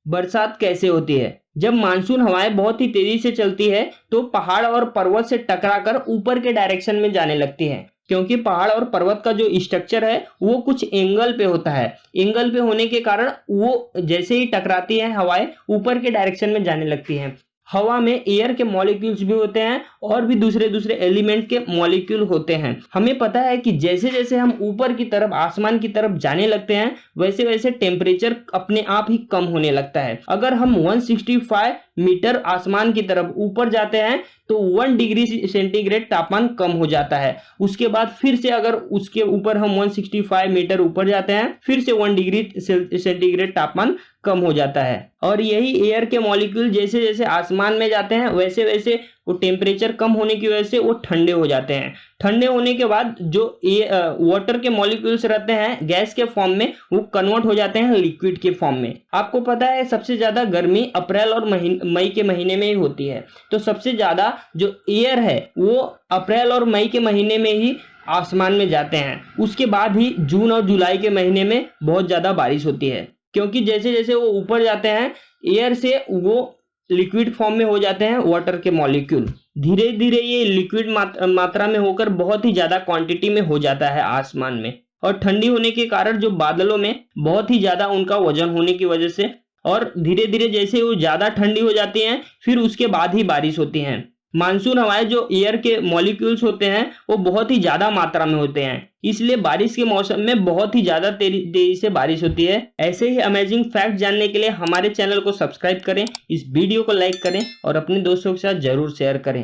बरसात कैसे होती है? जब मानसून हवाएं बहुत ही तेजी से चलती है तो पहाड़ और पर्वत से टकराकर ऊपर के डायरेक्शन में जाने लगती है, क्योंकि पहाड़ और पर्वत का जो स्ट्रक्चर है वो कुछ एंगल पे होता है। एंगल पे होने के कारण वो जैसे ही टकराती है हवाएं ऊपर के डायरेक्शन में जाने लगती हैं। हवा में एयर के मॉलिक्यूल्स भी होते हैं और भी दूसरे दूसरे एलिमेंट के मॉलिक्यूल होते हैं। हमें पता है कि जैसे जैसे हम ऊपर की तरफ आसमान की तरफ जाने लगते हैं वैसे वैसे टेम्परेचर अपने आप ही कम होने लगता है। अगर हम 165 मीटर आसमान की तरफ ऊपर जाते हैं तो 1 डिग्री सेंटीग्रेड तापमान कम हो जाता है। उसके बाद फिर से अगर उसके ऊपर हम 165 मीटर ऊपर जाते हैं फिर से 1 डिग्री सेंटीग्रेड तापमान कम हो जाता है। और यही एयर के मॉलिक्यूल जैसे जैसे आसमान में जाते हैं वैसे वैसे वो टेम्परेचर कम होने की वजह से वो ठंडे हो जाते हैं। ठंडे होने के बाद जो वाटर के मॉलिक्यूल्स रहते हैं गैस के फॉर्म में वो कन्वर्ट हो जाते हैं लिक्विड के फॉर्म में। आपको पता है सबसे ज्यादा गर्मी अप्रैल और मई के महीने में ही होती है, तो सबसे ज्यादा जो एयर है वो अप्रैल और मई के महीने में ही आसमान में जाते हैं। उसके बाद ही जून और जुलाई के महीने में बहुत ज्यादा बारिश होती है, क्योंकि जैसे जैसे वो ऊपर जाते हैं एयर से वो लिक्विड फॉर्म में हो जाते हैं वाटर के मॉलिक्यूल। धीरे धीरे ये लिक्विड मात्रा में होकर बहुत ही ज्यादा क्वांटिटी में हो जाता है आसमान में। और ठंडी होने के कारण जो बादलों में बहुत ही ज्यादा उनका वजन होने की वजह से और धीरे धीरे जैसे वो ज्यादा ठंडी हो जाती हैं फिर उसके बाद ही बारिश होती है। मानसून हवाएं जो एयर के मॉलिक्यूल्स होते हैं वो बहुत ही ज्यादा मात्रा में होते हैं, इसलिए बारिश के मौसम में बहुत ही ज्यादा तेजी से बारिश होती है। ऐसे ही अमेजिंग फैक्ट जानने के लिए हमारे चैनल को सब्सक्राइब करें, इस वीडियो को लाइक करें और अपने दोस्तों के साथ जरूर शेयर करें।